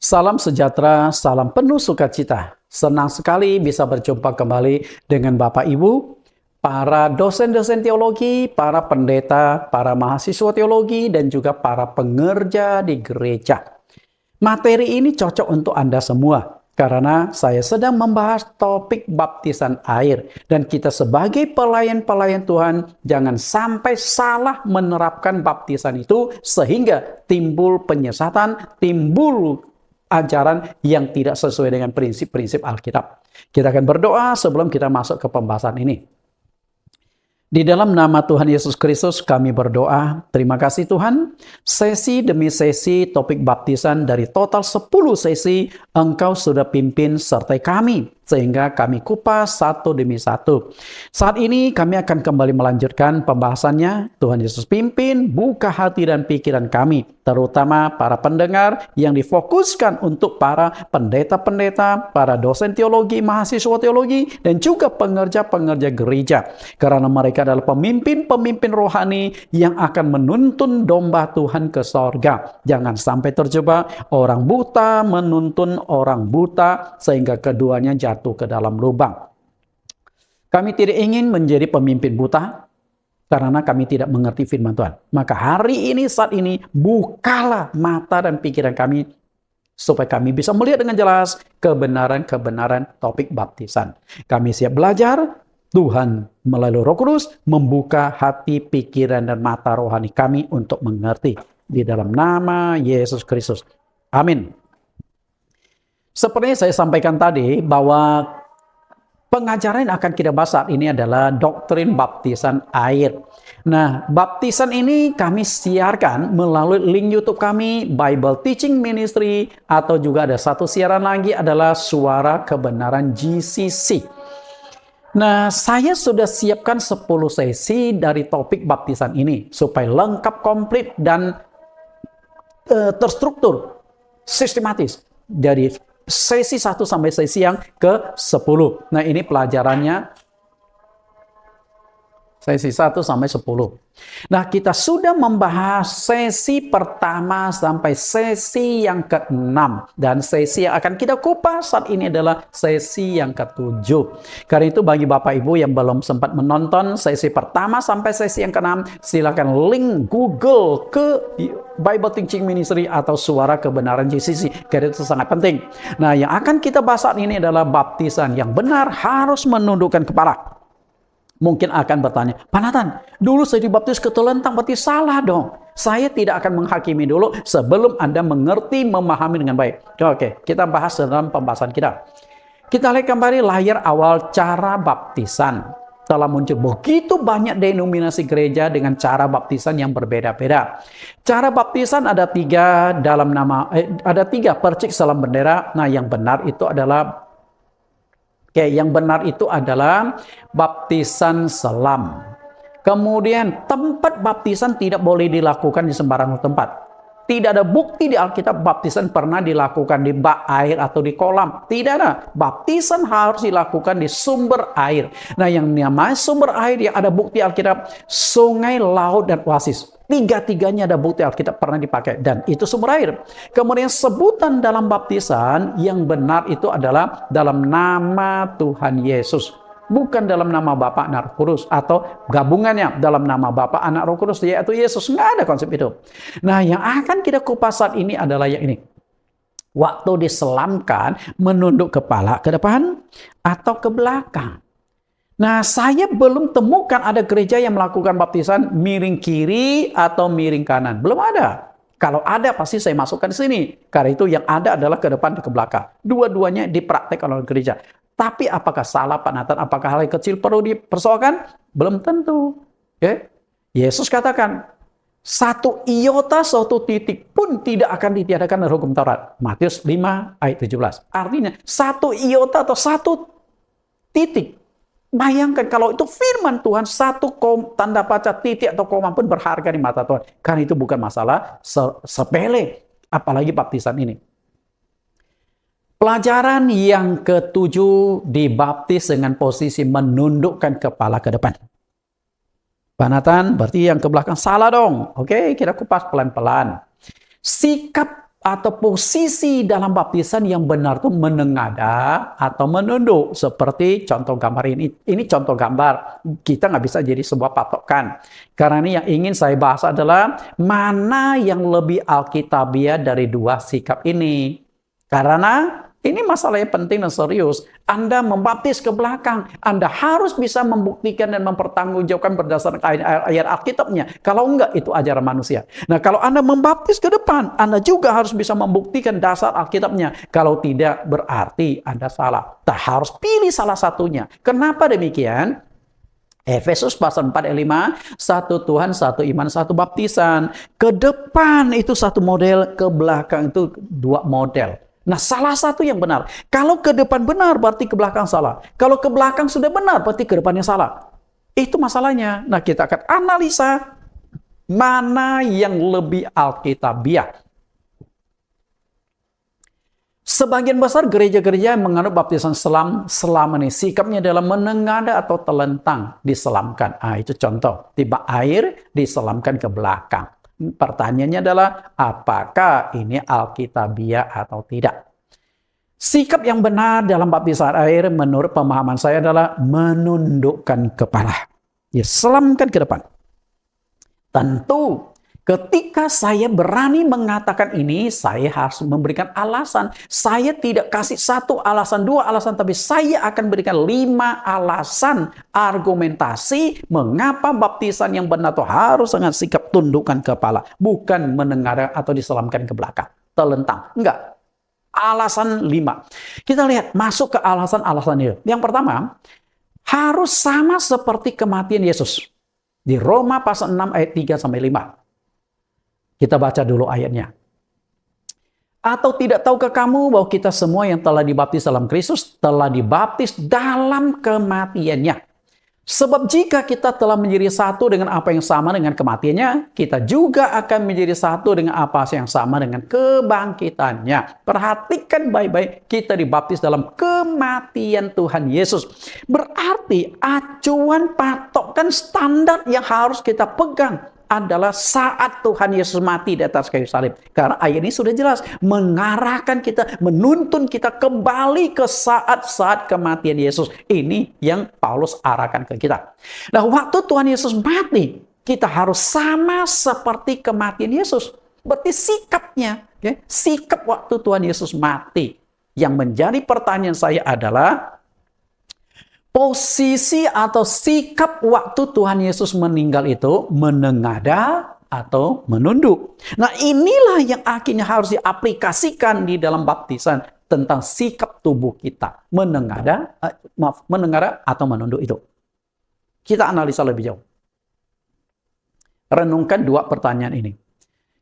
Salam sejahtera, salam penuh sukacita. Senang sekali bisa berjumpa kembali dengan Bapak Ibu, para dosen-dosen teologi, para pendeta, para mahasiswa teologi, dan juga para pengerja di gereja. Materi ini cocok untuk Anda semua, karena saya sedang membahas topik baptisan air. Dan kita sebagai pelayan-pelayan Tuhan, jangan sampai salah menerapkan baptisan itu, sehingga timbul penyesatan, timbul ajaran yang tidak sesuai dengan prinsip-prinsip Alkitab. Kita akan berdoa sebelum kita masuk ke pembahasan ini. Di dalam nama Tuhan Yesus Kristus kami berdoa. Terima kasih Tuhan. Sesi demi sesi topik baptisan dari total 10 sesi Engkau sudah pimpin sertai kami, sehingga kami kupas satu demi satu. Saat ini kami akan kembali melanjutkan pembahasannya. Tuhan Yesus pimpin, buka hati dan pikiran kami, terutama para pendengar yang difokuskan untuk para pendeta-pendeta, para dosen teologi, mahasiswa teologi, dan juga pengerja-pengerja gereja. Karena mereka adalah pemimpin-pemimpin rohani yang akan menuntun domba Tuhan ke sorga. Jangan sampai terjebak orang buta menuntun orang buta, sehingga keduanya jatuh ke dalam lubang. Kami tidak ingin menjadi pemimpin buta, karena kami tidak mengerti firman Tuhan. Maka hari ini, saat ini, bukalah mata dan pikiran kami, supaya kami bisa melihat dengan jelas kebenaran-kebenaran topik baptisan. Kami siap belajar. Tuhan melalui Roh Kudus membuka hati, pikiran, dan mata rohani kami untuk mengerti. Di dalam nama Yesus Kristus. Amin. Seperti saya sampaikan tadi, bahwa pengajaran yang akan kita bahas saat ini adalah doktrin baptisan air. Nah, baptisan ini kami siarkan melalui link YouTube kami, Bible Teaching Ministry, atau juga ada satu siaran lagi adalah Suara Kebenaran GCC. Nah, saya sudah siapkan 10 sesi dari topik baptisan ini, supaya lengkap, komplit, dan terstruktur, sistematis. Dari sesi 1 sampai sesi yang ke-10. Nah, ini pelajarannya sesi 1 sampai 10. Nah, kita sudah membahas sesi pertama sampai sesi yang ke-6. Dan sesi yang akan kita kupas saat ini adalah sesi yang ke-7. Karena itu bagi Bapak Ibu yang belum sempat menonton sesi pertama sampai sesi yang ke-6, silakan link Google ke Bible Teaching Ministry atau Suara Kebenaran GCC. Karena itu sangat penting. Nah, yang akan kita bahas saat ini adalah baptisan yang benar harus menundukkan kepala. Mungkin akan bertanya, Pak Nathan, dulu saya dibaptis ke telentang, berarti salah dong. Saya tidak akan menghakimi dulu sebelum Anda mengerti, memahami dengan baik. Oke, kita bahas dalam pembahasan kita. Kita lihat kembali layar awal cara baptisan. Telah muncul begitu banyak denominasi gereja dengan cara baptisan yang berbeda-beda. Cara baptisan ada 3 dalam nama, ada 3 percik salam bendera. Nah, yang benar itu adalah baptisan selam. Kemudian tempat baptisan tidak boleh dilakukan di sembarang tempat. Tidak ada bukti di Alkitab baptisan pernah dilakukan di bak air atau di kolam. Tidak ada. Baptisan harus dilakukan di sumber air. Nah, yang namanya sumber air yang ada bukti Alkitab, sungai, laut, dan oasis. 3-tiganya ada bukti Alkitab pernah dipakai, dan itu sumber air. Kemudian sebutan dalam baptisan yang benar itu adalah dalam nama Tuhan Yesus, bukan dalam nama Bapa, Anak, Roh Kudus, atau gabungannya dalam nama Bapa, Anak, Roh Kudus, yaitu Yesus. Nggak ada konsep itu. Nah, yang akan kita kupas saat ini adalah yang ini. Waktu diselamkan, menunduk kepala ke depan atau ke belakang. Nah, saya belum temukan ada gereja yang melakukan baptisan miring kiri atau miring kanan. Belum ada. Kalau ada, pasti saya masukkan di sini. Karena itu yang ada adalah ke depan dan ke belakang. Dua-duanya dipraktekkan oleh gereja. Tapi apakah salah, Pak Nathan? Apakah hal yang kecil perlu dipersoalkan? Belum tentu. Okay? Yesus katakan, 1 iota, 1 titik pun tidak akan ditiadakan dari hukum Taurat. Matius 5 ayat 17. Artinya 1 iota atau 1 titik. Bayangkan kalau itu firman Tuhan, 1 tanda baca, titik atau koma pun berharga di mata Tuhan. Karena itu bukan masalah sepele, apalagi baptisan ini. Pelajaran yang ke-7, dibaptis dengan posisi menundukkan kepala ke depan. Pak Nathan, berarti yang ke belakang salah dong. Oke, kita kupas pelan-pelan. Sikap atau posisi dalam baptisan yang benar itu menengadah atau menunduk. Seperti contoh gambar ini. Ini contoh gambar. Kita nggak bisa jadi sebuah patokan. Karena ini yang ingin saya bahas adalah mana yang lebih alkitabiah dari dua sikap ini. Karena ini masalah yang penting dan serius. Anda membaptis ke belakang, Anda harus bisa membuktikan dan mempertanggungjawabkan berdasarkan ayat Alkitabnya. Kalau enggak, itu ajaran manusia. Nah, kalau Anda membaptis ke depan, Anda juga harus bisa membuktikan dasar Alkitabnya. Kalau tidak, berarti Anda salah. Kita harus pilih salah satunya. Kenapa demikian? Efesus pasal 4 ayat 5, satu Tuhan, satu iman, satu baptisan. Ke depan itu satu model, ke belakang itu dua model. Nah, salah satu yang benar. Kalau ke depan benar, berarti ke belakang salah. Kalau ke belakang sudah benar, berarti ke depannya salah. Itu masalahnya. Nah, kita akan analisa mana yang lebih alkitabiah. Sebagian besar gereja-gereja yang menganut baptisan selam selama ini sikapnya adalah menengadah atau telentang diselamkan. Itu contoh. Tiba air diselamkan ke belakang. Pertanyaannya adalah, apakah ini alkitabiah atau tidak? Sikap yang benar dalam baptisan air menurut pemahaman saya adalah menundukkan kepala. Ya, selamkan ke depan. Tentu, ketika saya berani mengatakan ini, saya harus memberikan alasan. Saya tidak kasih satu alasan, dua alasan, tapi saya akan berikan 5 alasan argumentasi mengapa baptisan yang benar itu harus dengan sikap tundukkan kepala, bukan menengadah atau diselamkan ke belakang, telentang. Enggak. Alasan 5. Kita lihat, masuk ke alasan-alasan itu. Yang pertama, harus sama seperti kematian Yesus. Di Roma pasal 6 ayat 3 sampai 5. Kita baca dulu ayatnya. Atau tidak tahukah kamu bahwa kita semua yang telah dibaptis dalam Kristus telah dibaptis dalam kematiannya? Sebab jika kita telah menjadi satu dengan apa yang sama dengan kematiannya, kita juga akan menjadi satu dengan apa yang sama dengan kebangkitannya. Perhatikan baik-baik, kita dibaptis dalam kematian Tuhan Yesus. Berarti acuan patokan standar yang harus kita pegang adalah saat Tuhan Yesus mati di atas kayu salib. Karena ayat ini sudah jelas mengarahkan kita, menuntun kita kembali ke saat-saat kematian Yesus. Ini yang Paulus arahkan ke kita. Nah, waktu Tuhan Yesus mati, kita harus sama seperti kematian Yesus. Berarti sikapnya, ya, sikap waktu Tuhan Yesus mati. Yang menjadi pertanyaan saya adalah, posisi atau sikap waktu Tuhan Yesus meninggal itu menengadah atau menunduk. Nah, inilah yang akhirnya harus diaplikasikan di dalam baptisan tentang sikap tubuh kita. Menengadah atau menunduk itu. Kita analisa lebih jauh. Renungkan 2 pertanyaan ini.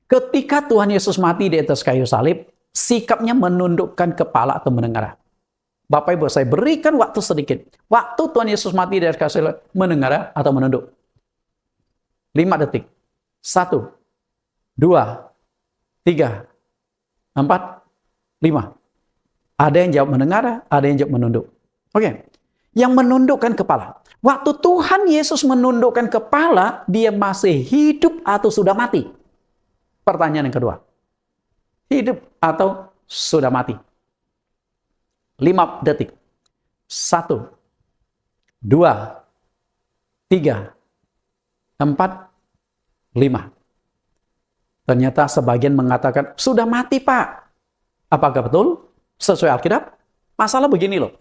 Ketika Tuhan Yesus mati di atas kayu salib, sikapnya menundukkan kepala atau menengadah. Bapak Ibu, saya berikan waktu sedikit. Waktu Tuhan Yesus mati dari kayu salib, menengadah atau menunduk? 5 detik. 1, 2, 3, 4, 5. Ada yang jawab menengadah, ada yang jawab menunduk. Oke. Yang menundukkan kepala. Waktu Tuhan Yesus menundukkan kepala, dia masih hidup atau sudah mati? Pertanyaan yang kedua. Hidup atau sudah mati? 5 detik. 1, 2, 3, 4, 5. Ternyata sebagian mengatakan, sudah mati Pak. Apakah betul? Sesuai Alkitab? Masalah begini loh.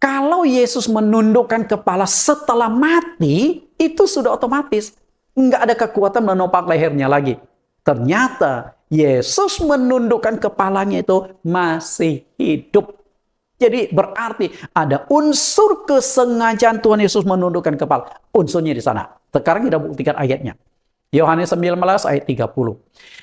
Kalau Yesus menundukkan kepala setelah mati, itu sudah otomatis. Nggak ada kekuatan menopang lehernya lagi. Ternyata Yesus menundukkan kepalanya itu masih hidup. Jadi berarti ada unsur kesengajaan Tuhan Yesus menundukkan kepala. Unsurnya di sana. Sekarang kita buktikan ayatnya. Yohanes 19 ayat 30.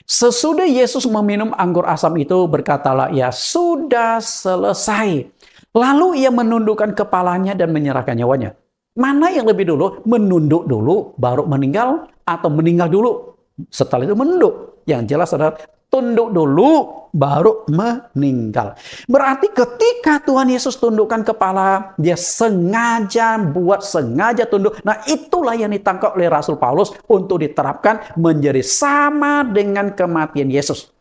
Sesudah Yesus meminum anggur asam itu, berkatalah ia, sudah selesai. Lalu ia menundukkan kepalanya dan menyerahkan nyawanya. Mana yang lebih dulu? Menunduk dulu, baru meninggal, atau meninggal dulu, setelah itu menunduk? Yang jelas adalah tunduk dulu, baru meninggal. Berarti ketika Tuhan Yesus tundukkan kepala, dia sengaja tunduk. Nah, itulah yang ditangkap oleh Rasul Paulus untuk diterapkan menjadi sama dengan kematian Yesus.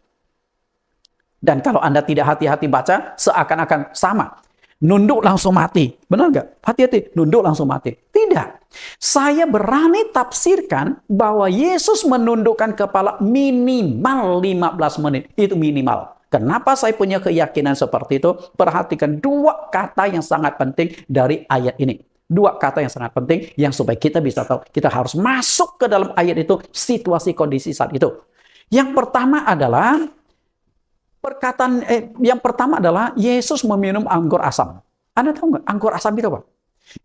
Dan kalau Anda tidak hati-hati baca, seakan-akan sama. Nunduk langsung mati. Benar nggak? Hati-hati, nunduk langsung mati. Tidak. Saya berani tafsirkan bahwa Yesus menundukkan kepala minimal 15 menit. Itu minimal. Kenapa saya punya keyakinan seperti itu? Perhatikan dua kata yang sangat penting dari ayat ini. Dua kata yang sangat penting yang supaya kita bisa tahu. Kita harus masuk ke dalam ayat itu, situasi kondisi saat itu. Yang pertama adalah yang pertama adalah Yesus meminum anggur asam. Anda tahu nggak anggur asam itu apa?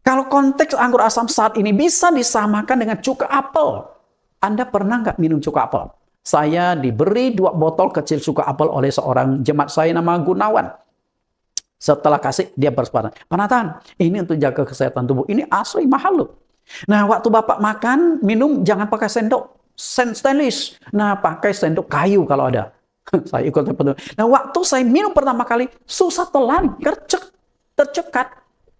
Kalau konteks anggur asam saat ini bisa disamakan dengan cuka apel. Anda pernah nggak minum cuka apel? Saya diberi 2 botol kecil cuka apel oleh seorang jemaat saya nama Gunawan. Setelah kasih, dia bersepakat, Pak Nathan, ini untuk jaga kesehatan tubuh. Ini asli mahal loh. Nah, waktu Bapak makan, minum jangan pakai sendok stainless. Nah, pakai sendok kayu kalau ada. Saya ikut terpenuh. Nah, waktu saya minum pertama kali, susah telan, tercekat.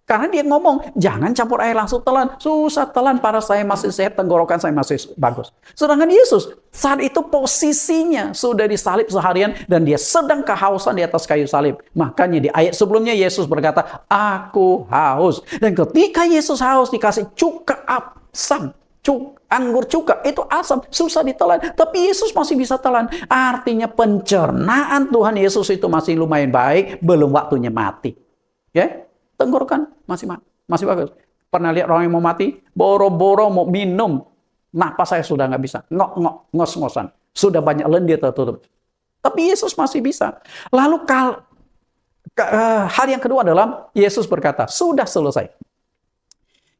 Karena dia ngomong, jangan campur air langsung telan. Susah telan, para saya masih sehat, tenggorokan saya masih bagus. Sedangkan Yesus, saat itu posisinya sudah disalib seharian, dan dia sedang kehausan di atas kayu salib. Makanya di ayat sebelumnya, Yesus berkata, aku haus. Dan ketika Yesus haus, dikasih cuka asam. Anggur cuka itu asam, susah ditelan, tapi Yesus masih bisa telan. Artinya pencernaan Tuhan Yesus itu masih lumayan baik, belum waktunya mati. Ya, tenggorokan masih bagus. Pernah lihat orang yang mau mati, boro-boro mau minum, napas saya sudah nggak bisa, ngos-ngosan, sudah banyak lendir tertutup. Tapi Yesus masih bisa. Lalu hal yang kedua adalah Yesus berkata, sudah selesai.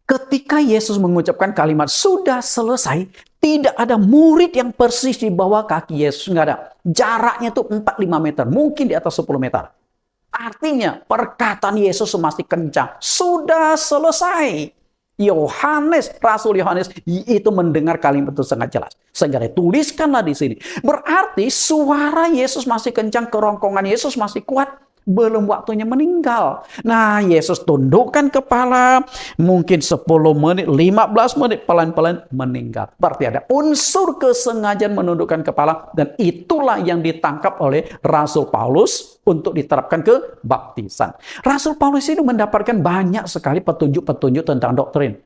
Ketika Yesus mengucapkan kalimat sudah selesai, tidak ada murid yang persis di bawah kaki Yesus. Nggak ada. Jaraknya itu 4-5 meter. Mungkin di atas 10 meter. Artinya perkataan Yesus masih kencang. Sudah selesai. Rasul Yohanes itu mendengar kalimat itu sangat jelas. Sehingga dituliskanlah di sini. Berarti suara Yesus masih kencang, kerongkongan Yesus masih kuat. Belum waktunya meninggal. Nah, Yesus tundukkan kepala, mungkin 10 menit, 15 menit, pelan-pelan meninggal. Berarti ada unsur kesengajaan menundukkan kepala, dan itulah yang ditangkap oleh Rasul Paulus untuk diterapkan ke baptisan. Rasul Paulus ini mendapatkan banyak sekali petunjuk-petunjuk tentang doktrin.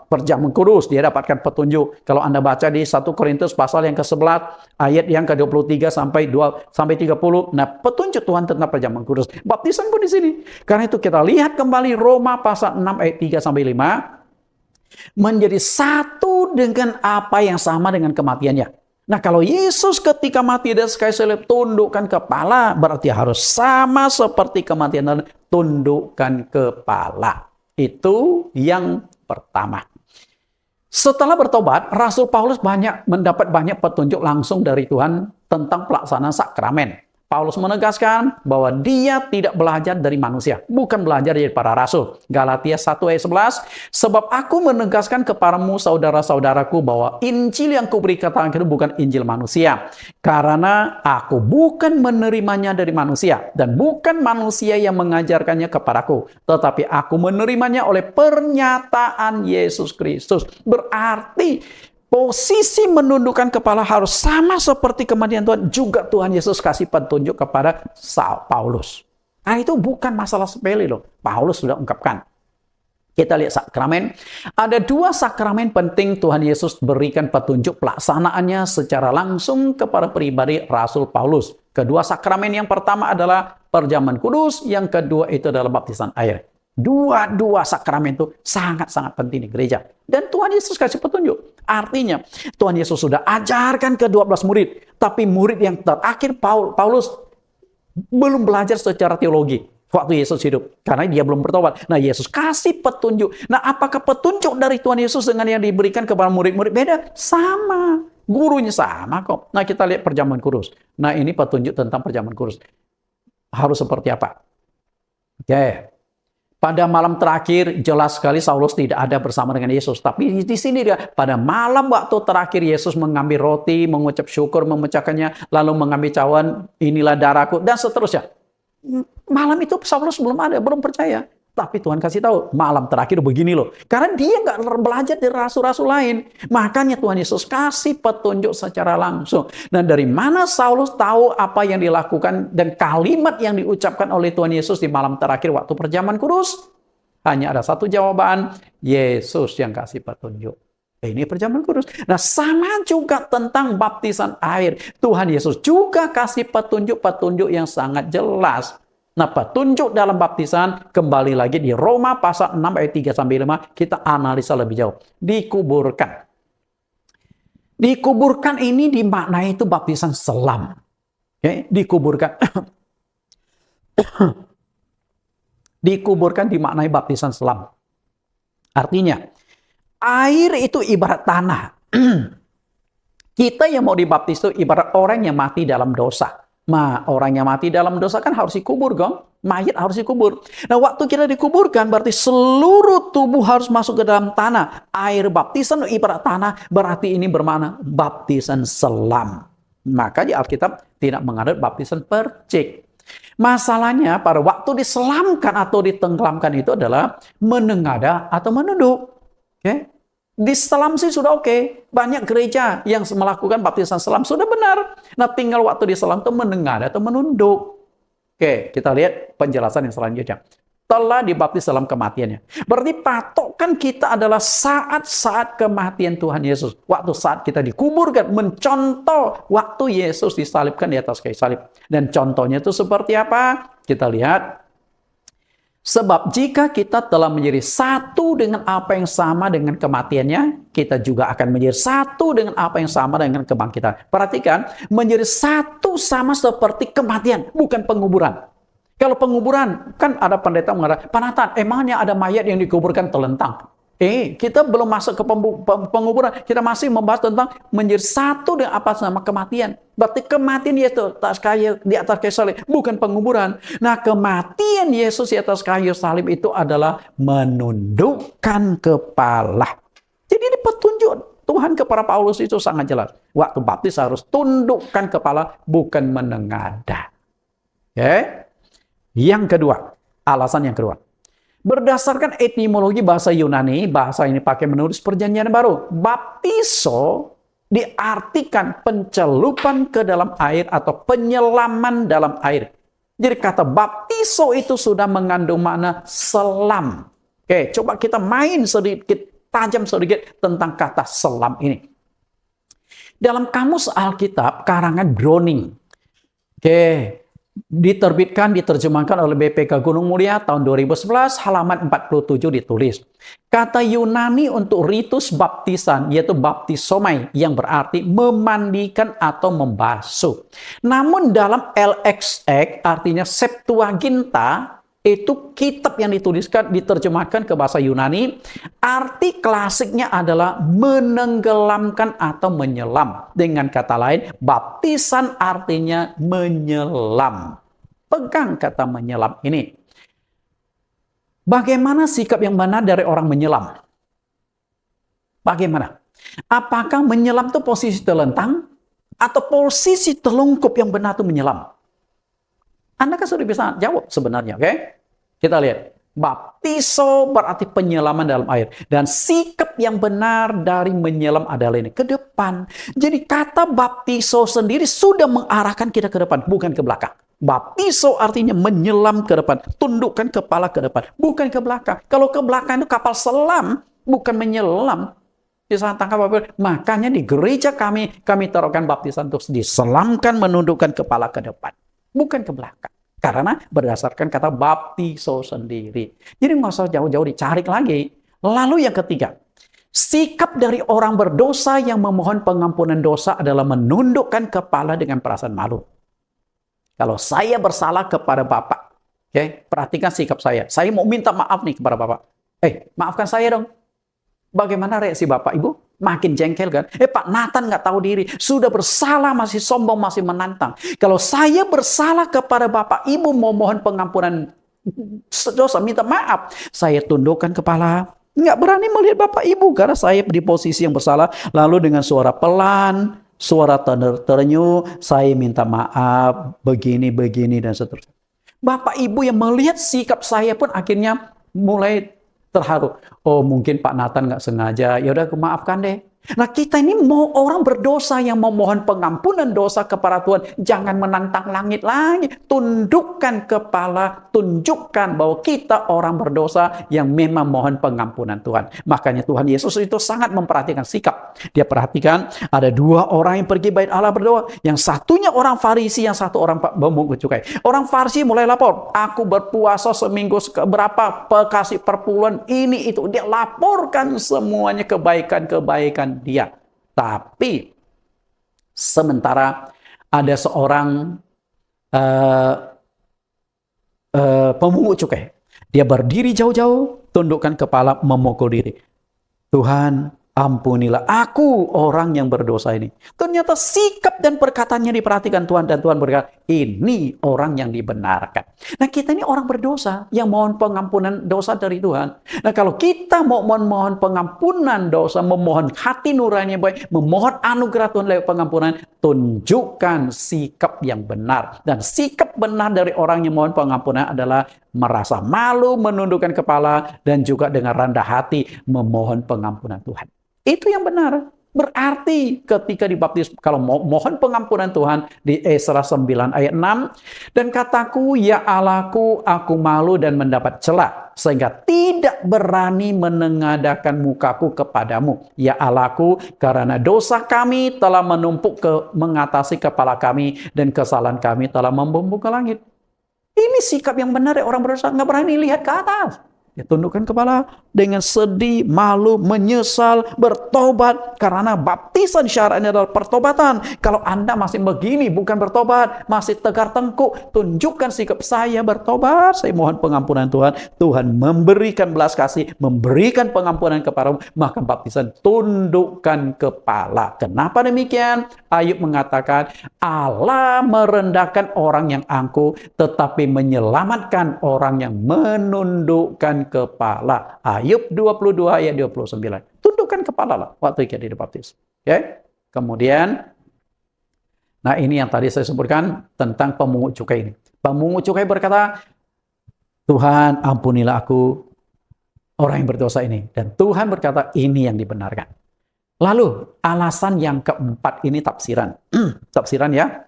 Perjamuan kudus, dia dapatkan petunjuk. Kalau Anda baca di 1 Korintus pasal yang ke-11, ayat yang ke-23 sampai 30. Nah, petunjuk Tuhan tentang perjamuan kudus. Baptisan pun di sini. Karena itu kita lihat kembali Roma pasal 6 ayat 3 sampai 5 menjadi satu dengan apa yang sama dengan kematiannya. Nah, kalau Yesus ketika mati dan sekali salib tundukkan kepala, berarti harus sama seperti kematian dan tundukkan kepala. Itu yang pertama. Setelah bertobat, Rasul Paulus mendapat banyak petunjuk langsung dari Tuhan tentang pelaksanaan sakramen. Paulus menegaskan bahwa dia tidak belajar dari manusia, bukan belajar dari para rasul. Galatia 1 ayat 11, sebab aku menegaskan kepadamu saudara-saudaraku bahwa Injil yang kuberikan itu bukan Injil manusia. Karena aku bukan menerimanya dari manusia, dan bukan manusia yang mengajarkannya kepadaku, tetapi aku menerimanya oleh pernyataan Yesus Kristus. Berarti posisi menundukkan kepala harus sama seperti kematian Tuhan. Juga Tuhan Yesus kasih petunjuk kepada Paulus. Nah, itu bukan masalah sepele loh. Paulus sudah ungkapkan. Kita lihat sakramen. Ada 2 sakramen penting Tuhan Yesus berikan petunjuk pelaksanaannya secara langsung kepada pribadi Rasul Paulus. Kedua sakramen, yang pertama adalah perjamuan kudus, yang kedua itu adalah baptisan air. Dua sakramen itu sangat-sangat penting di gereja. Dan Tuhan Yesus kasih petunjuk. Artinya, Tuhan Yesus sudah ajarkan ke 12 murid. Tapi murid yang terakhir, Paulus, belum belajar secara teologi waktu Yesus hidup. Karena dia belum bertobat. Nah, Yesus kasih petunjuk. Nah, apakah petunjuk dari Tuhan Yesus dengan yang diberikan kepada murid-murid beda? Sama. Gurunya sama kok. Nah, kita lihat perjamuan kudus. Nah, ini petunjuk tentang perjamuan kudus. Harus seperti apa? Oke. Pada malam terakhir, jelas sekali Saulus tidak ada bersama dengan Yesus. Tapi di sini dia, pada malam waktu terakhir Yesus mengambil roti, mengucap syukur, memecahkannya, lalu mengambil cawan, inilah darahku, dan seterusnya. Malam itu Saulus belum ada, belum percaya. Tapi Tuhan kasih tahu, malam terakhir begini loh. Karena dia nggak belajar dari rasul-rasul lain. Makanya Tuhan Yesus kasih petunjuk secara langsung. Nah, dari mana Saulus tahu apa yang dilakukan dan kalimat yang diucapkan oleh Tuhan Yesus di malam terakhir waktu perjamuan kudus? Hanya ada satu jawaban, Yesus yang kasih petunjuk. Ini perjamuan kudus. Nah, sama juga tentang baptisan air. Tuhan Yesus juga kasih petunjuk-petunjuk yang sangat jelas. Nah, petunjuk dalam baptisan, kembali lagi di Roma pasal 6 ayat 3-5, kita analisa lebih jauh. Dikuburkan. Dikuburkan ini dimaknai itu baptisan selam. Okay? Dikuburkan. Dikuburkan dimaknai baptisan selam. Artinya, air itu ibarat tanah. Kita yang mau dibaptis itu ibarat orang yang mati dalam dosa. Orang yang mati dalam dosa kan harus dikubur, gong. Mayat harus dikubur. Nah, waktu kita dikuburkan berarti seluruh tubuh harus masuk ke dalam tanah. Air baptisan ibarat tanah, berarti ini bermakna baptisan selam. Maka di Alkitab tidak mengadat baptisan percik. Masalahnya pada waktu diselamkan atau ditenggelamkan itu adalah menengada atau menunduk. Oke? Diselam sih sudah oke. Banyak gereja yang melakukan baptisan selam sudah benar. Nah, tinggal waktu diselam itu menengada atau menunduk. Oke, kita lihat penjelasan yang selanjutnya. Telah dibaptis dalam kematiannya. Berarti patokan kita adalah saat-saat kematian Tuhan Yesus. Waktu saat kita dikuburkan, mencontoh waktu Yesus disalibkan di atas kayu salib. Dan contohnya itu seperti apa? Kita lihat. Sebab jika kita telah menjadi satu dengan apa yang sama dengan kematiannya, kita juga akan menjadi satu dengan apa yang sama dengan kebangkitan. Perhatikan, menjadi satu sama seperti kematian, bukan penguburan. Kalau penguburan, kan ada pendeta mengatakan, Pak Nathan, emangnya ada mayat yang dikuburkan telentang? Kita belum masuk ke penguburan. Kita masih membahas tentang menjadi satu dengan apa sama kematian. Berarti kematian Yesus di atas kayu salib, bukan penguburan. Nah, kematian Yesus di atas kayu salib itu adalah menundukkan kepala. Jadi ini petunjuk Tuhan kepada Paulus itu sangat jelas. Waktu baptis harus tundukkan kepala, bukan menengada. Oke? Yang kedua, alasan yang kedua. Berdasarkan etimologi bahasa Yunani, bahasa ini pakai menulis perjanjian baru. Baptiso diartikan pencelupan ke dalam air atau penyelaman dalam air. Jadi kata baptiso itu sudah mengandung makna selam. Oke, coba kita main sedikit, tajam sedikit tentang kata selam ini. Dalam kamus Alkitab karangan Browning. Diterjemahkan oleh BPK Gunung Mulia tahun 2011, halaman 47 ditulis. Kata Yunani untuk ritus baptisan yaitu baptisomai yang berarti memandikan atau membasuh. Namun dalam LXX artinya Septuaginta itu kitab yang diterjemahkan ke bahasa Yunani, arti klasiknya adalah menenggelamkan atau menyelam. Dengan kata lain, baptisan artinya menyelam. Pegang kata menyelam ini. Bagaimana sikap yang benar dari orang menyelam? Bagaimana? Apakah menyelam itu posisi terlentang atau posisi telungkup yang benar itu menyelam? Anda kan sudah bisa jawab sebenarnya, oke? Kita lihat. Baptiso berarti penyelaman dalam air. Dan sikap yang benar dari menyelam adalah ini. Ke depan. Jadi kata baptiso sendiri sudah mengarahkan kita ke depan. Bukan ke belakang. Baptiso artinya menyelam ke depan. Tundukkan kepala ke depan. Bukan ke belakang. Kalau ke belakang itu kapal selam. Bukan menyelam. Bisa tangkap apa? Makanya di gereja kami taruhkan baptisan untuk diselamkan, menundukkan kepala ke depan. Bukan ke belakang. Karena berdasarkan kata baptiso sendiri. Jadi nggak usah jauh-jauh dicari lagi. Lalu yang ketiga, sikap dari orang berdosa yang memohon pengampunan dosa adalah menundukkan kepala dengan perasaan malu. Kalau saya bersalah kepada Bapak, perhatikan sikap saya. Saya mau minta maaf nih kepada Bapak. Maafkan saya dong. Bagaimana reaksi Bapak Ibu? Makin jengkel kan? Pak Nathan nggak tahu diri. Sudah bersalah, masih sombong, masih menantang. Kalau saya bersalah kepada Bapak Ibu, mau mohon pengampunan dosa, minta maaf. Saya tundukkan kepala. Nggak berani melihat Bapak Ibu. Karena saya di posisi yang bersalah. Lalu dengan suara pelan, suara terenyu, saya minta maaf, begini, dan seterusnya. Bapak Ibu yang melihat sikap saya pun akhirnya mulai terharu. Oh, mungkin Pak Nathan nggak sengaja. Ya udah, aku maafkan deh. Nah, kita ini mau orang berdosa yang memohon pengampunan dosa kepada Tuhan. Jangan menantang langit lagi. Tundukkan kepala, tunjukkan bahwa kita orang berdosa yang memang mohon pengampunan Tuhan. Makanya Tuhan Yesus itu sangat memperhatikan sikap. Dia perhatikan ada dua orang yang pergi bait Allah berdoa. Yang satunya orang Farisi, yang satu orang pemungut cukai. Orang Farisi mulai lapor, aku berpuasa seminggu berapa, kasih perpuluhan ini itu. Dia laporkan semuanya kebaikan-kebaikan dia. Tapi sementara ada seorang pemungut cukai. Dia berdiri jauh-jauh, tundukkan kepala, memukul diri. Tuhan, ampunilah aku orang yang berdosa ini. Ternyata sikap dan perkataannya diperhatikan Tuhan, dan Tuhan berkata, ini orang yang dibenarkan. Nah, kita ini orang berdosa yang mohon pengampunan dosa dari Tuhan. Nah, kalau kita mau memohon pengampunan dosa, memohon hati nurani yang baik, memohon anugerah Tuhan lewat pengampunan, tunjukkan sikap yang benar. Dan sikap benar dari orang yang mohon pengampunan adalah merasa malu, menundukkan kepala, dan juga dengan rendah hati memohon pengampunan Tuhan. Itu yang benar. Berarti ketika dibaptis, kalau mohon pengampunan Tuhan di Esra 9 ayat 6, dan kataku, ya Allahku, aku malu dan mendapat celah, sehingga tidak berani menengadakan mukaku kepadamu. Ya Allahku, karena dosa kami telah menumpuk mengatasi kepala kami, dan kesalahan kami telah membumbung ke langit. Ini sikap yang benar ya orang berdosa, nggak berani lihat ke atas. Ya, tundukkan kepala dengan sedih, malu, menyesal, bertobat. Karena baptisan syaratnya adalah pertobatan. Kalau Anda masih begini, bukan bertobat, masih tegar tengkuk, tunjukkan sikap saya bertobat. Saya mohon pengampunan Tuhan. Tuhan memberikan belas kasih, memberikan pengampunan kepadamu. Maka baptisan, tundukkan kepala. Kenapa demikian? Ayub mengatakan, Allah merendahkan orang yang angkuh, tetapi menyelamatkan orang yang menundukkan kepala. Ayub 22 ayat 29. Tundukkan kepala lah waktu kita dibaptis. Oke? Kemudian, nah ini yang tadi saya sebutkan tentang pemungut cukai ini. Pemungut cukai berkata, Tuhan ampunilah aku orang yang berdosa ini. Dan Tuhan berkata, ini yang dibenarkan. Lalu alasan yang keempat ini tafsiran. Tafsiran ya.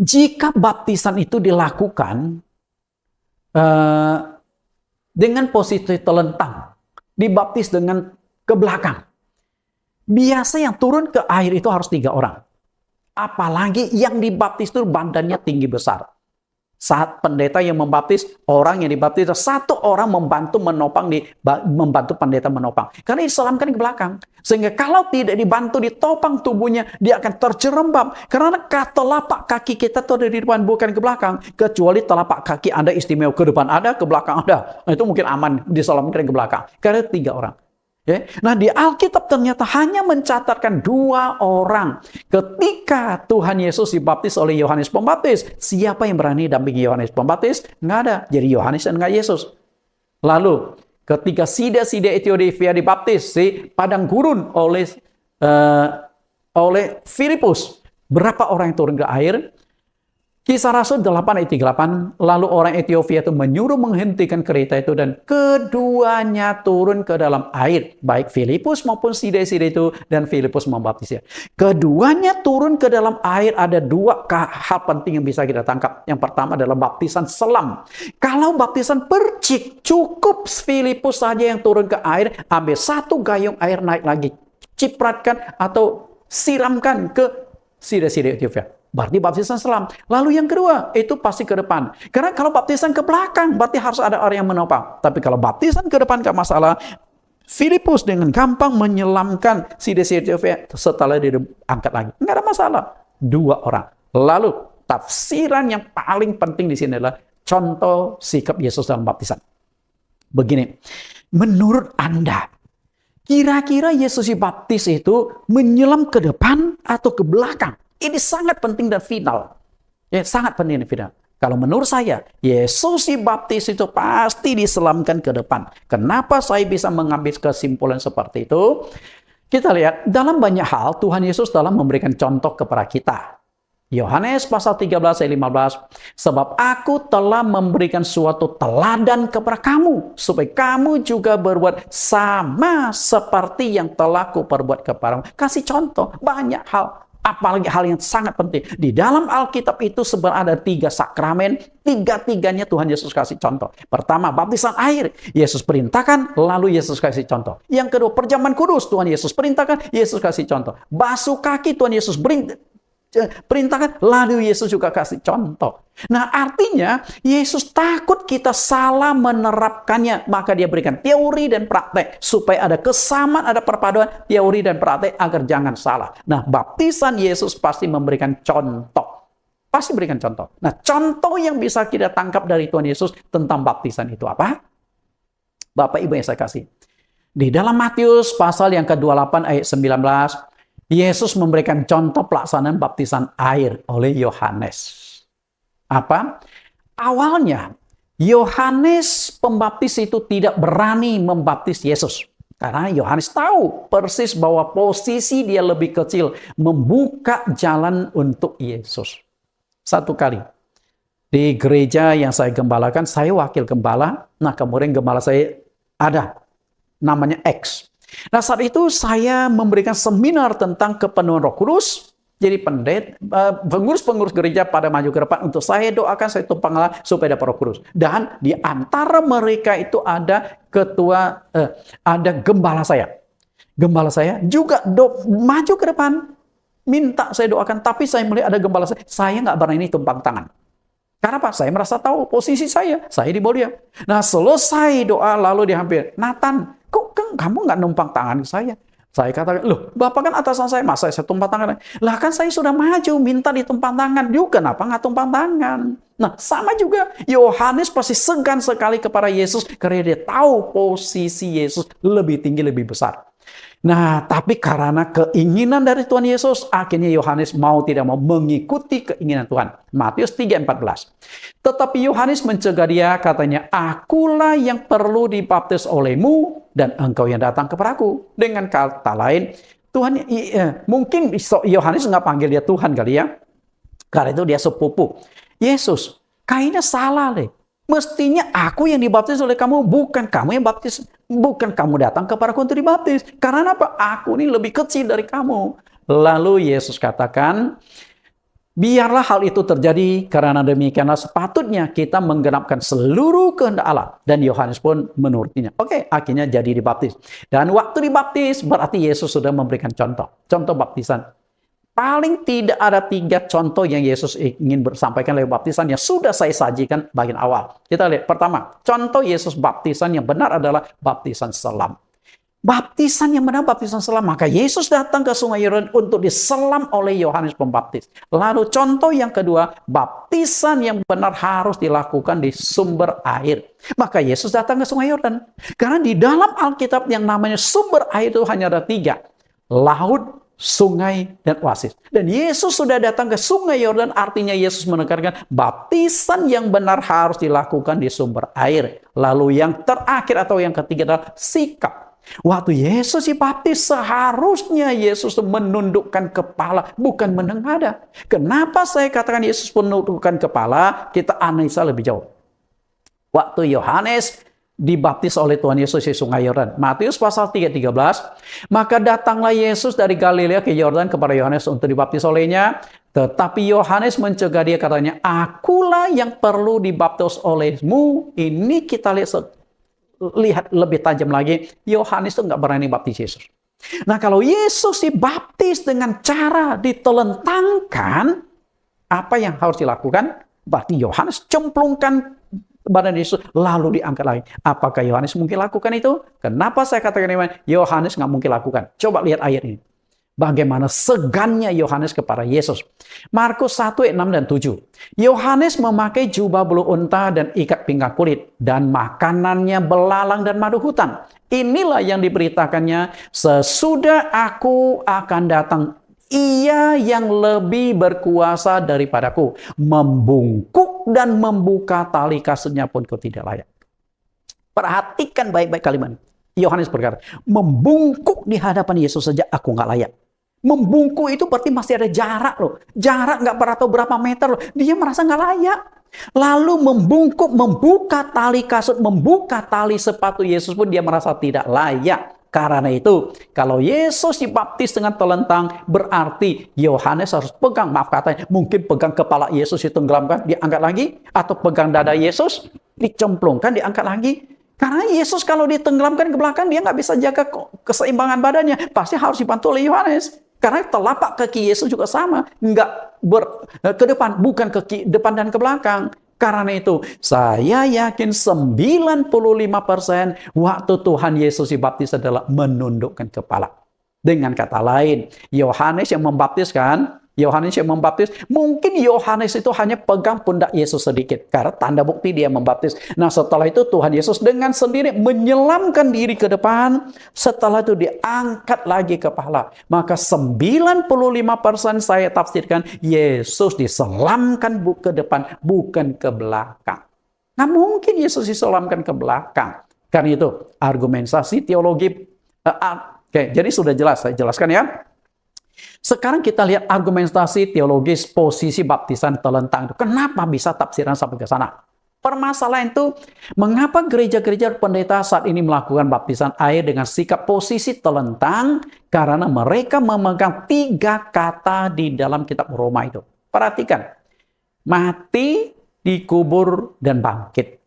Jika baptisan itu dilakukan dengan posisi telentang, dibaptis dengan ke belakang. Biasa yang turun ke air itu harus 3 orang. Apalagi yang dibaptis itu badannya tinggi besar. Saat pendeta yang membaptis, orang yang dibaptis, 1 orang membantu menopang, membantu pendeta menopang. Karena diselamkan ke belakang. Sehingga kalau tidak dibantu ditopang tubuhnya, dia akan terjerembab. Karena telapak kaki kita itu ada di depan, bukan ke belakang. Kecuali telapak kaki Anda istimewa, ke depan ada, ke belakang ada. Nah, itu mungkin aman diselamkan ke belakang. Karena 3 orang. Ya. Nah, di Alkitab ternyata hanya mencatatkan 2 orang. Ketika Tuhan Yesus dibaptis oleh Yohanes Pembaptis, siapa yang berani dampingi Yohanes Pembaptis? Nggak ada. Jadi Yohanes dan nggak Yesus. Lalu, ketika Sida Etiopia dibaptis di padang gurun oleh Filipus, berapa orang yang turun ke air? Kisah Rasul 8 ayat 38, lalu orang Etiopia itu menyuruh menghentikan kereta itu dan keduanya turun ke dalam air. Baik Filipus maupun Sida itu, dan Filipus membaptisnya. Keduanya turun ke dalam air, ada 2 hal penting yang bisa kita tangkap. Yang pertama adalah baptisan selam. Kalau baptisan percik, cukup Filipus saja yang turun ke air, ambil 1 gayung air naik lagi. Cipratkan atau siramkan ke Sida Etiopia. Berarti baptisan selam. Lalu yang kedua, itu pasti ke depan. Karena kalau baptisan ke belakang, berarti harus ada orang yang menopang. Tapi kalau baptisan ke depan, gak masalah. Filipus dengan gampang menyelamkan Sida Etiopia setelah diangkat lagi. Nggak ada masalah. 2 orang. Lalu, tafsiran yang paling penting di sini adalah contoh sikap Yesus dalam baptisan. Begini, menurut Anda, kira-kira Yesus dibaptis itu menyelam ke depan atau ke belakang? Ini sangat penting dan final. Ya, sangat penting dan final. Kalau menurut saya, Yesus dibaptis itu pasti diselamkan ke depan. Kenapa saya bisa mengambil kesimpulan seperti itu? Kita lihat, dalam banyak hal, Tuhan Yesus dalam memberikan contoh kepada kita. Yohanes pasal 13 ayat 15, sebab aku telah memberikan suatu teladan kepada kamu, supaya kamu juga berbuat sama seperti yang telah kuperbuat kepadamu. Kasih contoh, banyak hal. Apalagi hal yang sangat penting. Di dalam Alkitab itu sebenarnya ada 3 sakramen, tiga-tiganya Tuhan Yesus kasih contoh. Pertama, baptisan air. Yesus perintahkan, lalu Yesus kasih contoh. Yang kedua, perjamuan kudus. Tuhan Yesus perintahkan, Yesus kasih contoh. Basuh kaki, Tuhan Yesus perintahkan, lalu Yesus juga kasih contoh. Nah, artinya Yesus takut kita salah menerapkannya, maka dia berikan teori dan praktek supaya ada kesamaan, ada perpaduan teori dan praktek agar jangan salah. Nah, baptisan Yesus pasti memberikan contoh. Pasti berikan contoh. Nah, contoh yang bisa kita tangkap dari Tuhan Yesus tentang baptisan itu apa? Bapak Ibu yang saya kasih. Di dalam Matius pasal yang ke-28 ayat 19, Yesus memberikan contoh pelaksanaan baptisan air oleh Yohanes. Apa? Awalnya, Yohanes Pembaptis itu tidak berani membaptis Yesus. Karena Yohanes tahu persis bahwa posisi dia lebih kecil, membuka jalan untuk Yesus. Satu kali, di gereja yang saya gembalakan, saya wakil gembala. Nah, kemudian gembala saya ada, namanya X. Nah, saat itu saya memberikan seminar tentang kepenuhan Roh Kudus. Jadi pengurus-pengurus gereja pada maju ke depan untuk saya doakan, saya tumpang Allah supaya dapat Roh Kudus. Dan di antara mereka itu ada ada gembala saya. Gembala saya juga maju ke depan, minta saya doakan. Tapi saya melihat ada gembala saya nggak berani tumpang tangan. Karena apa? Saya merasa tahu posisi saya di bawah dia. Nah, selesai doa lalu dia hampir, Nathan, kok kamu nggak numpang tangan ke saya? Saya katakan, loh, Bapak kan atasan saya, masa saya tumpang tangan? Lah kan saya sudah maju, minta ditumpang tangan. Juga kenapa nggak tumpang tangan? Nah, sama juga, Yohanes pasti segan sekali kepada Yesus, karena dia tahu posisi Yesus lebih tinggi, lebih besar. Nah, tapi karena keinginan dari Tuhan Yesus, akhirnya Yohanes mau tidak mau mengikuti keinginan Tuhan. Matius 3:14. Tetapi Yohanes mencegah dia, katanya, akulah yang perlu dibaptis olehmu, dan engkau yang datang kepadaku. Dengan kata lain, Tuhan, mungkin Yohanes nggak panggil dia Tuhan kali ya. Karena itu dia sepupu. Yesus, kayaknya salah deh. Mestinya aku yang dibaptis oleh kamu, bukan kamu yang baptis. Bukan kamu datang kepadaku untuk dibaptis. Karena apa? Aku ini lebih kecil dari kamu. Lalu Yesus katakan, biarlah hal itu terjadi, karena demikianlah sepatutnya kita menggenapkan seluruh kehendak Allah. Dan Yohanes pun menurutinya. Oke, akhirnya jadi dibaptis. Dan waktu dibaptis, berarti Yesus sudah memberikan contoh. Contoh baptisan. Paling tidak ada 3 contoh yang Yesus ingin sampaikan lewat baptisan yang sudah saya sajikan bagian awal. Kita lihat pertama, contoh Yesus baptisan yang benar adalah baptisan selam. Baptisan yang benar, baptisan selam. Maka Yesus datang ke Sungai Yordan untuk diselam oleh Yohanes Pembaptis. Lalu contoh yang kedua, baptisan yang benar harus dilakukan di sumber air. Maka Yesus datang ke Sungai Yordan. Karena di dalam Alkitab yang namanya sumber air itu hanya ada 3. Laut, sungai, dan oasis. Dan Yesus sudah datang ke Sungai Yordan, artinya Yesus menekankan baptisan yang benar harus dilakukan di sumber air. Lalu yang terakhir atau yang ketiga adalah sikap. Waktu Yesus dibaptis, seharusnya Yesus menundukkan kepala, bukan menengadah. Kenapa saya katakan Yesus menundukkan kepala? Kita analisa lebih jauh. Waktu Yohanes dibaptis oleh Tuhan Yesus di Sungai Yordan. Matius pasal 3:13. Maka datanglah Yesus dari Galilea ke Yordan kepada Yohanes untuk dibaptis olehnya. Tetapi Yohanes mencegah dia, katanya, akulah yang perlu dibaptis olehmu. Ini kita lihat lebih tajam lagi. Yohanes itu nggak berani baptis Yesus. Nah, kalau Yesus dibaptis dengan cara ditelentangkan, apa yang harus dilakukan? Berarti Yohanes cemplungkan badan Yesus, lalu diangkat lagi. Apakah Yohanes mungkin lakukan itu? Kenapa saya katakan Yohanes nggak mungkin lakukan? Coba lihat ayat ini. Bagaimana segannya Yohanes kepada Yesus. Markus 1 ayat 6 dan 7. Yohanes memakai jubah bulu unta dan ikat pinggang kulit, dan makanannya belalang dan madu hutan. Inilah yang diberitakannya, sesudah aku akan datang, ia yang lebih berkuasa daripadaku, membungkuk dan membuka tali kasutnya pun kau tidak layak. Perhatikan baik-baik kalimat. Yohanes berkata, membungkuk di hadapan Yesus saja aku nggak layak. Membungkuk itu berarti masih ada jarak loh. Jarak nggak tahu berapa meter loh. Dia merasa nggak layak. Lalu membungkuk, membuka tali kasut, membuka tali sepatu Yesus pun dia merasa tidak layak. Karena itu, kalau Yesus dibaptis dengan telentang, berarti Yohanes harus pegang, maaf katanya, mungkin pegang kepala Yesus ditenggelamkan, diangkat lagi, atau pegang dada Yesus, dicemplungkan, diangkat lagi. Karena Yesus kalau ditenggelamkan ke belakang, dia nggak bisa jaga keseimbangan badannya. Pasti harus dibantu oleh Yohanes. Karena telapak kaki Yesus juga sama. Nggak ke depan, bukan ke depan dan ke belakang. Karena itu, saya yakin 95% waktu Tuhan Yesus dibaptis adalah menundukkan kepala. Dengan kata lain, Yohanes yang membaptis, mungkin Yohanes itu hanya pegang pundak Yesus sedikit. Karena tanda bukti dia membaptis. Nah setelah itu Tuhan Yesus dengan sendiri menyelamkan diri ke depan. Setelah itu diangkat lagi kepala. Maka 95% saya tafsirkan Yesus diselamkan ke depan, bukan ke belakang. Nah mungkin Yesus diselamkan ke belakang. Karena itu argumentasi teologi. Oke, jadi sudah jelas, saya jelaskan ya. Sekarang kita lihat argumentasi teologis posisi baptisan telentang itu. Kenapa bisa tafsiran sampai ke sana? Permasalahan itu, mengapa gereja-gereja pendeta saat ini melakukan baptisan air dengan sikap posisi telentang? Karena mereka memegang 3 kata di dalam kitab Roma itu. Perhatikan, mati, dikubur, dan bangkit.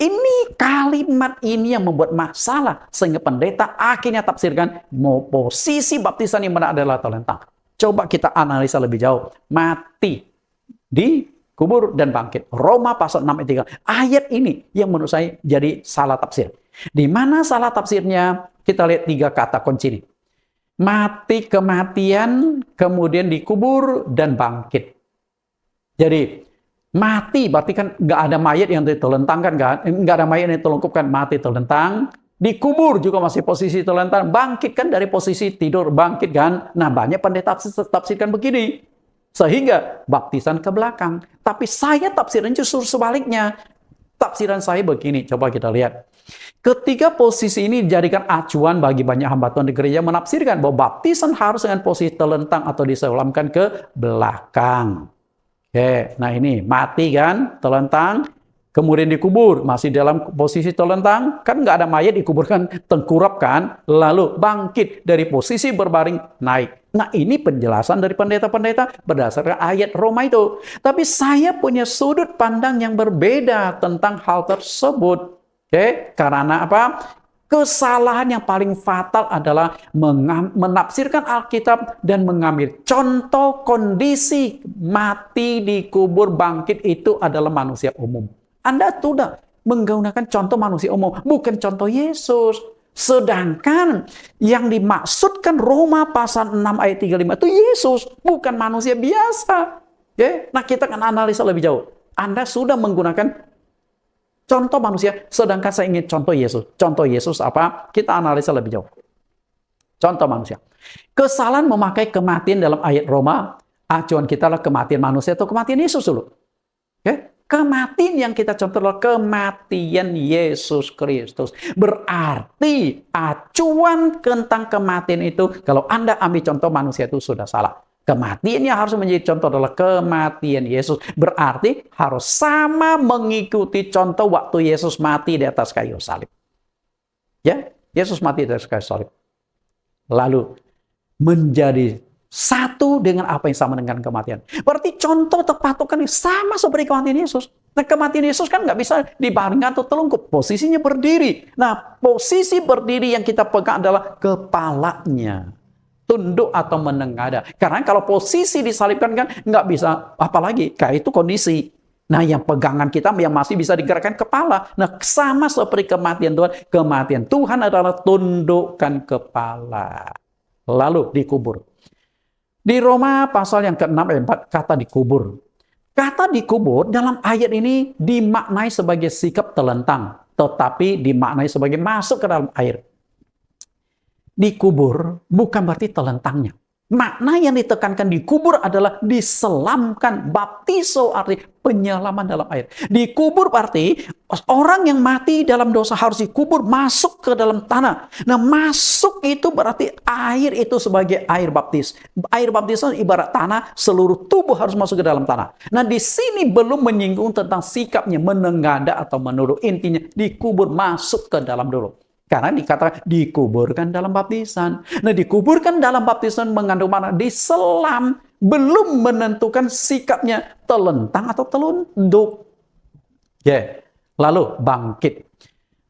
Ini kalimat ini yang membuat masalah. Sehingga pendeta akhirnya tafsirkan posisi baptisan yang benar adalah telentang. Coba kita analisa lebih jauh. Mati, dikubur, dan bangkit. Roma pasal 6 ayat 3. Ayat ini yang menurut saya jadi salah tafsir. Di mana salah tafsirnya? Kita lihat 3 kata kunci ini. Mati, kematian, kemudian dikubur, dan bangkit. Jadi, mati berarti kan nggak ada mayat yang ditelentangkan kan, nggak ada mayat yang ditelungkupkan, mati telentang. Dikubur juga masih posisi telentang, bangkit kan dari posisi tidur, bangkit kan. Nah banyak pendeta tafsirkan begini, sehingga baptisan ke belakang. Tapi saya tafsiran justru sebaliknya. Tafsiran saya begini, coba kita lihat. Ketiga posisi ini dijadikan acuan bagi banyak hamba Tuhan di gereja menafsirkan bahwa baptisan harus dengan posisi telentang atau diselamkan ke belakang. Oke, nah ini mati kan, telentang, kemudian dikubur, masih dalam posisi telentang, kan nggak ada mayat dikuburkan tengkurap kan, lalu bangkit dari posisi berbaring naik. Nah ini penjelasan dari pendeta-pendeta berdasarkan ayat Roma itu. Tapi saya punya sudut pandang yang berbeda tentang hal tersebut. Oke, karena apa? Kesalahan yang paling fatal adalah menafsirkan Alkitab dan mengambil contoh kondisi mati, dikubur, bangkit itu adalah manusia umum. Anda sudah menggunakan contoh manusia umum, bukan contoh Yesus. Sedangkan yang dimaksudkan Roma pasal 6 ayat 35 itu Yesus, bukan manusia biasa. Nah kita akan analisa lebih jauh. Anda sudah menggunakan contoh manusia, sedangkan saya ingin contoh Yesus. Contoh Yesus apa? Kita analisa lebih jauh. Contoh manusia. Kesalahan memakai kematian dalam ayat Roma, acuan kita adalah kematian manusia atau kematian Yesus dulu. Kematian yang kita contoh adalah kematian Yesus Kristus. Berarti acuan tentang kematian itu, kalau Anda ambil contoh manusia itu sudah salah. Kematiannya harus menjadi contoh adalah kematian Yesus. Berarti harus sama mengikuti contoh waktu Yesus mati di atas kayu salib. Ya, Yesus mati di atas kayu salib. Lalu menjadi satu dengan apa yang sama dengan kematian. Berarti contoh terpatokan sama seperti kematian Yesus. Nah, kematian Yesus kan nggak bisa dibaringkan atau telungkup. Posisinya berdiri. Nah, posisi berdiri yang kita pegang adalah kepalanya. Tunduk atau menengadah. Karena kalau posisi disalibkan kan nggak bisa, apalagi kayak itu kondisi. Nah yang pegangan kita yang masih bisa digerakkan kepala. Nah sama seperti kematian Tuhan. Kematian Tuhan adalah tundukkan kepala. Lalu dikubur. Di Roma pasal yang ke-6 ayat 4 kata dikubur. Kata dikubur dalam ayat ini dimaknai sebagai sikap telentang. Tetapi dimaknai sebagai masuk ke dalam air. Dikubur bukan berarti telentangnya. Makna yang ditekankan dikubur adalah diselamkan. Baptiso arti penyelaman dalam air. Dikubur berarti orang yang mati dalam dosa harus dikubur masuk ke dalam tanah. Nah, masuk itu berarti air itu sebagai air baptis. Air baptisan ibarat tanah, seluruh tubuh harus masuk ke dalam tanah. Nah, di sini belum menyinggung tentang sikapnya menengadah atau menurut. Intinya dikubur masuk ke dalam dulu. Karena dikatakan dikuburkan dalam baptisan. Nah, dikuburkan dalam baptisan mengandung makna diselam, belum menentukan sikapnya telentang atau telunduk. Lalu bangkit.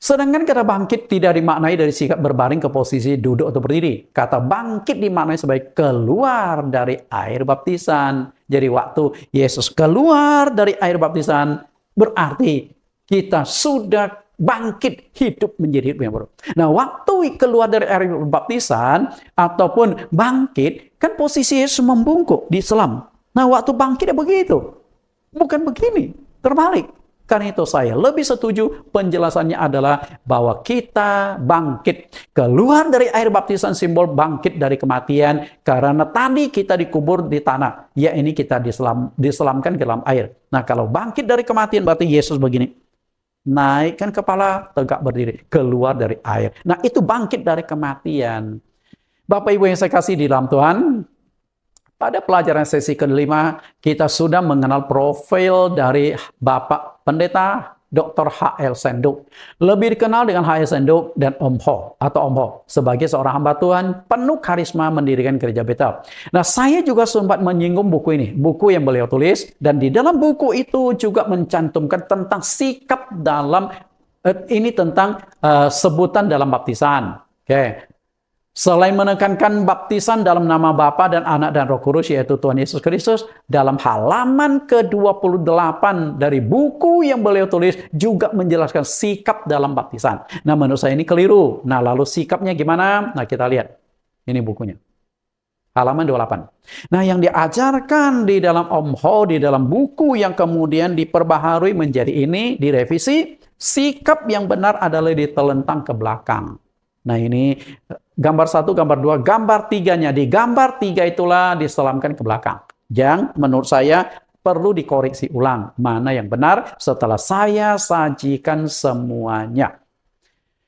Sedangkan kata bangkit tidak dimaknai dari sikap berbaring ke posisi duduk atau berdiri. Kata bangkit dimaknai sebagai keluar dari air baptisan. Jadi waktu Yesus keluar dari air baptisan, berarti kita sudah bangkit hidup menjadi hidup yang baru. Nah, waktu keluar dari air baptisan ataupun bangkit, kan posisi Yesus membungkuk di selam. Nah, waktu bangkit ya begitu. Bukan begini, terbalik. Karena itu saya lebih setuju penjelasannya adalah bahwa kita bangkit. Keluar dari air baptisan simbol bangkit dari kematian. Karena tadi kita dikubur di tanah. Ya, ini kita diselamkan ke dalam air. Nah, kalau bangkit dari kematian berarti Yesus begini. Naikkan kepala, tegak berdiri, keluar dari air. Nah, itu bangkit dari kematian. Bapak Ibu yang saya kasih di dalam Tuhan, pada pelajaran sesi ke-5, kita sudah mengenal profil dari Bapak Pendeta Dr. H.L. Senduk. Lebih dikenal dengan H.L. Senduk dan Om Ho atau Om Ho sebagai seorang hamba Tuhan penuh karisma mendirikan gereja Betel. Nah, saya juga sempat menyinggung buku ini, buku yang beliau tulis, dan di dalam buku itu juga mencantumkan tentang sikap dalam ini tentang sebutan dalam baptisan. Selain menekankan baptisan dalam nama Bapa dan Anak dan Roh Kudus, yaitu Tuhan Yesus Kristus, dalam halaman ke-28 dari buku yang beliau tulis juga menjelaskan sikap dalam baptisan. Nah, menurut saya ini keliru. Nah, lalu sikapnya gimana? Nah, kita lihat. Ini bukunya. Halaman 28. Nah, yang diajarkan di dalam Om Ho, di dalam buku yang kemudian diperbaharui menjadi ini, direvisi, sikap yang benar adalah ditelentang ke belakang. Nah, ini gambar 1, gambar 2, gambar 3-nya. Di gambar 3 itulah diselamkan ke belakang. Yang menurut saya perlu dikoreksi ulang. Mana yang benar setelah saya sajikan semuanya.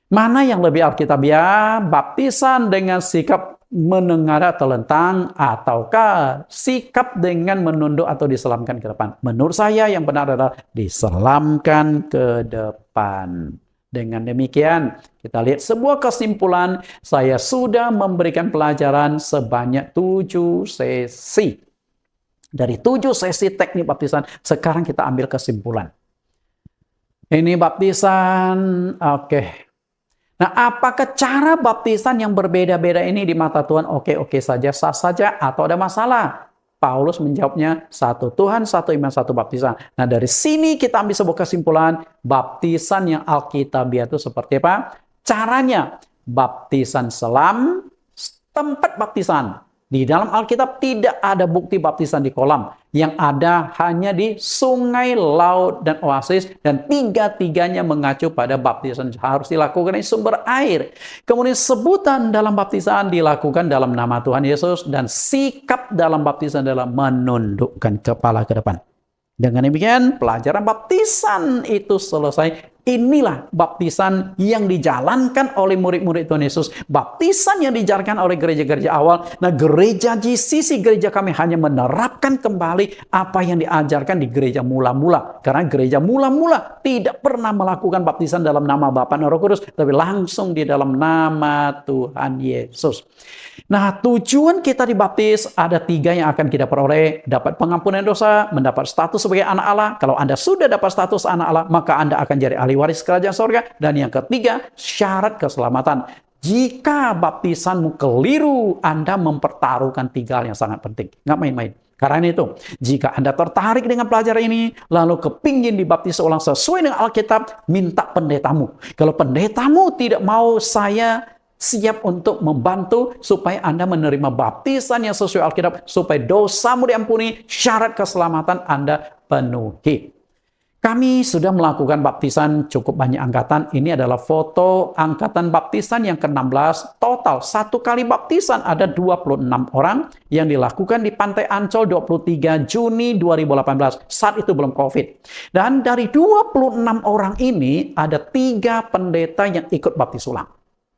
Mana yang lebih alkitabiah? Baptisan dengan sikap menengadah telentang ataukah sikap dengan menunduk atau diselamkan ke depan? Menurut saya yang benar adalah diselamkan ke depan. Dengan demikian, kita lihat sebuah kesimpulan. Saya sudah memberikan pelajaran sebanyak 7 sesi. Dari 7 sesi teknik baptisan, sekarang kita ambil kesimpulan. Ini baptisan, oke. Nah, apakah cara baptisan yang berbeda-beda ini di mata Tuhan oke saja, sah saja, atau ada masalah? Paulus menjawabnya, satu Tuhan, satu iman, satu baptisan. Nah, dari sini kita ambil sebuah kesimpulan, baptisan yang alkitabiah itu seperti apa? Caranya, baptisan selam, tempat baptisan. Di dalam Alkitab tidak ada bukti baptisan di kolam. Yang ada hanya di sungai, laut, dan oasis. Dan tiga-tiganya mengacu pada baptisan harus dilakukan di sumber air. Kemudian sebutan dalam baptisan dilakukan dalam nama Tuhan Yesus. Dan sikap dalam baptisan adalah menundukkan kepala ke depan. Dengan demikian, pelajaran baptisan itu selesai. Inilah baptisan yang dijalankan oleh murid-murid Tuhan Yesus. Baptisan yang dijalankan oleh gereja-gereja awal. Nah, gereja GCC, gereja kami hanya menerapkan kembali apa yang diajarkan di gereja mula-mula. Karena gereja mula-mula tidak pernah melakukan baptisan dalam nama Bapa dan Roh Kudus, tapi langsung di dalam nama Tuhan Yesus. Nah, tujuan kita dibaptis ada 3 yang akan kita peroleh. Dapat pengampunan dosa, mendapat status sebagai anak Allah. Kalau Anda sudah dapat status anak Allah, maka Anda akan jadi ahli waris kerajaan sorga. Dan yang ketiga, syarat keselamatan. Jika baptisanmu keliru, Anda mempertaruhkan 3 hal yang sangat penting. Nggak main-main. Karena itu, jika Anda tertarik dengan pelajaran ini, lalu kepingin dibaptis ulang sesuai dengan Alkitab, minta pendetamu. Kalau pendetamu tidak mau, saya siap untuk membantu supaya Anda menerima baptisan yang sesuai Alkitab, supaya dosamu diampuni, syarat keselamatan Anda penuhi. Kami sudah melakukan baptisan cukup banyak angkatan. Ini adalah foto angkatan baptisan yang ke-16. Total satu kali baptisan ada 26 orang yang dilakukan di Pantai Ancol 23 Juni 2018. Saat itu belum COVID. Dan dari 26 orang ini ada 3 pendeta yang ikut baptis ulang.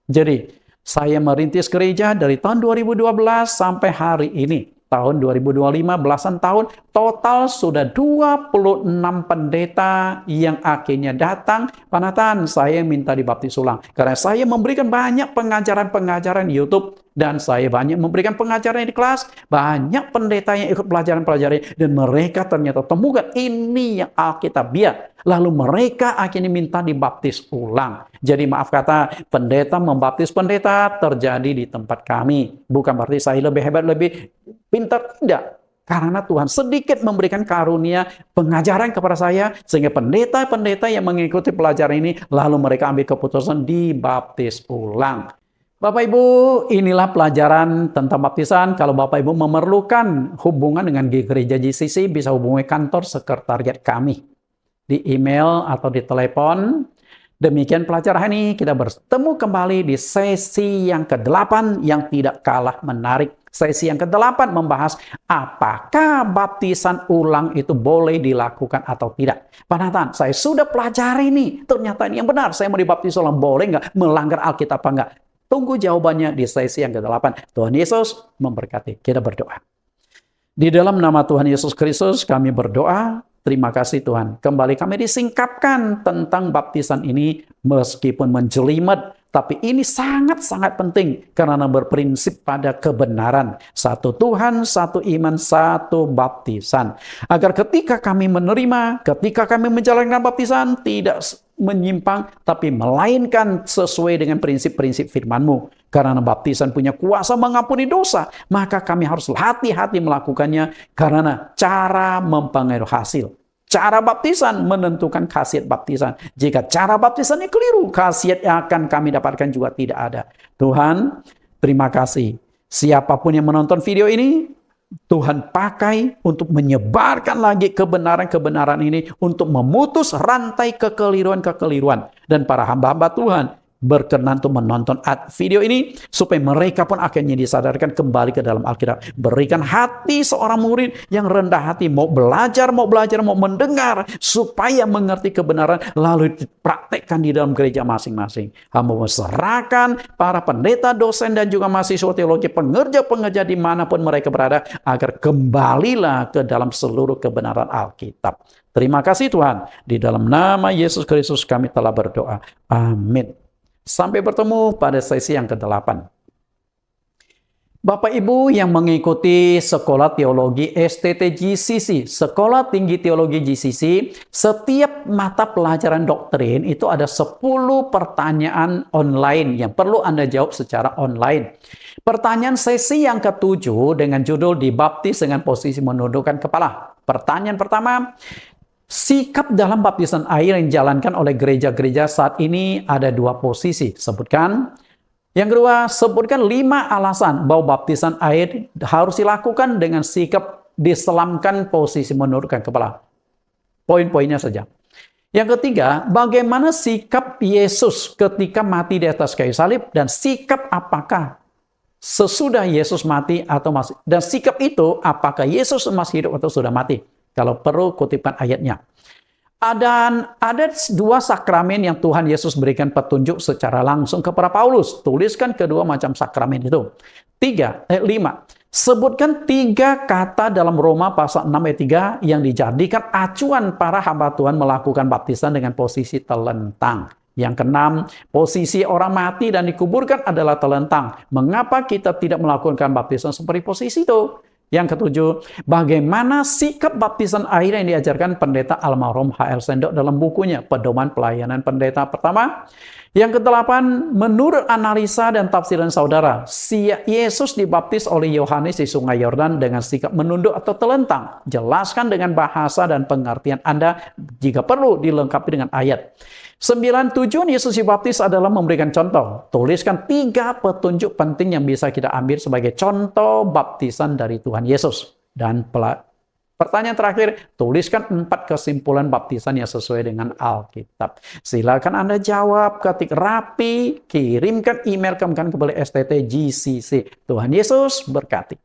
Jadi saya merintis gereja dari tahun 2012 sampai hari ini. Tahun 2025, belasan tahun, total sudah 26 pendeta yang akhirnya datang. Pak Nathan, saya minta dibaptis ulang. Karena saya memberikan banyak pengajaran-pengajaran di YouTube, dan saya banyak memberikan pengajaran di kelas. Banyak pendeta yang ikut pelajaran-pelajaran, dan mereka ternyata temukan ini yang Alkitabiah. Lalu mereka akhirnya minta dibaptis ulang. Jadi maaf kata, pendeta membaptis pendeta terjadi di tempat kami. Bukan berarti saya lebih hebat, lebih pintar, tidak. Karena Tuhan sedikit memberikan karunia pengajaran kepada saya, sehingga pendeta-pendeta yang mengikuti pelajaran ini, lalu mereka ambil keputusan dibaptis ulang. Bapak Ibu, inilah pelajaran tentang baptisan. Kalau Bapak Ibu memerlukan hubungan dengan gereja GCC, bisa hubungi kantor sekretariat kami di email atau di telepon. Demikian pelajaran ini, kita bertemu kembali di sesi yang ke-8 yang tidak kalah menarik. Sesi yang ke-8 membahas apakah baptisan ulang itu boleh dilakukan atau tidak. Pak Nathan, saya sudah pelajari ini. Ternyata ini yang benar. Saya mau dibaptis ulang. Boleh nggak? Melanggar Alkitab apa nggak? Tunggu jawabannya di sesi yang ke-8. Tuhan Yesus memberkati. Kita berdoa. Di dalam nama Tuhan Yesus Kristus kami berdoa. Terima kasih Tuhan. Kembali kami disingkapkan tentang baptisan ini meskipun menjelimet. Tapi ini sangat-sangat penting karena berprinsip pada kebenaran. Satu Tuhan, satu iman, satu baptisan. Agar ketika kami menerima, ketika kami menjalankan baptisan, tidak menyimpang, tapi melainkan sesuai dengan prinsip-prinsip firman-Mu. Karena baptisan punya kuasa mengampuni dosa, maka kami harus hati-hati melakukannya karena cara mempengaruhi hasil. Cara baptisan menentukan khasiat baptisan. Jika cara baptisannya keliru, khasiat yang akan kami dapatkan juga tidak ada. Tuhan, terima kasih. Siapapun yang menonton video ini, Tuhan pakai untuk menyebarkan lagi kebenaran-kebenaran ini, untuk memutus rantai kekeliruan-kekeliruan. Dan para hamba-hamba Tuhan berkenan untuk menonton video ini supaya mereka pun akhirnya disadarkan kembali ke dalam Alkitab. Berikan hati seorang murid yang rendah hati, mau belajar, mau mendengar supaya mengerti kebenaran lalu dipraktekkan di dalam gereja masing-masing. Hamba serahkan para pendeta, dosen dan juga mahasiswa teologi, pengerja-pengerja dimanapun mereka berada agar kembalilah ke dalam seluruh kebenaran Alkitab. Terima kasih Tuhan. Di dalam nama Yesus Kristus kami telah berdoa. Amin. Sampai bertemu pada sesi yang ke-8. Bapak Ibu yang mengikuti Sekolah Teologi STT GCC, Sekolah Tinggi Teologi GCC, setiap mata pelajaran doktrin itu ada 10 pertanyaan online yang perlu Anda jawab secara online. Pertanyaan sesi yang ke-7 dengan judul dibaptis dengan posisi menundukkan kepala. Pertanyaan pertama, sikap dalam baptisan air yang dijalankan oleh gereja-gereja saat ini ada 2 posisi. Sebutkan. Yang kedua, sebutkan 5 alasan bahwa baptisan air harus dilakukan dengan sikap diselamkan posisi menundukkan kepala. Poin-poinnya saja. Yang ketiga, bagaimana sikap Yesus ketika mati di atas kayu salib dan sikap apakah sesudah Yesus mati atau masih. Dan sikap itu apakah Yesus masih hidup atau sudah mati. Kalau perlu kutipan ayatnya. Dan ada 2 sakramen yang Tuhan Yesus berikan petunjuk secara langsung kepada Paulus. Tuliskan kedua macam sakramen itu. 5. Sebutkan 3 kata dalam Roma pasal 6 ayat 3 yang dijadikan acuan para hamba Tuhan melakukan baptisan dengan posisi telentang. Yang ke-6, posisi orang mati dan dikuburkan adalah telentang. Mengapa kita tidak melakukan baptisan seperti posisi itu? Yang ke-7, bagaimana sikap baptisan air yang diajarkan pendeta almarhum H.L. Sendok dalam bukunya Pedoman Pelayanan Pendeta Pertama. Yang ke-8, menurut analisa dan tafsiran saudara, Yesus dibaptis oleh Yohanes di Sungai Yordan dengan sikap menunduk atau telentang. Jelaskan dengan bahasa dan pengertian Anda jika perlu dilengkapi dengan ayat. 9. Tujuan Yesus dibaptis adalah memberikan contoh. Tuliskan 3 petunjuk penting yang bisa kita ambil sebagai contoh baptisan dari Tuhan Yesus. Dan Pertanyaan terakhir, tuliskan 4 kesimpulan baptisan yang sesuai dengan Alkitab. Silakan Anda jawab, ketik rapi, kirimkan email kepada STT GCC. Tuhan Yesus berkati.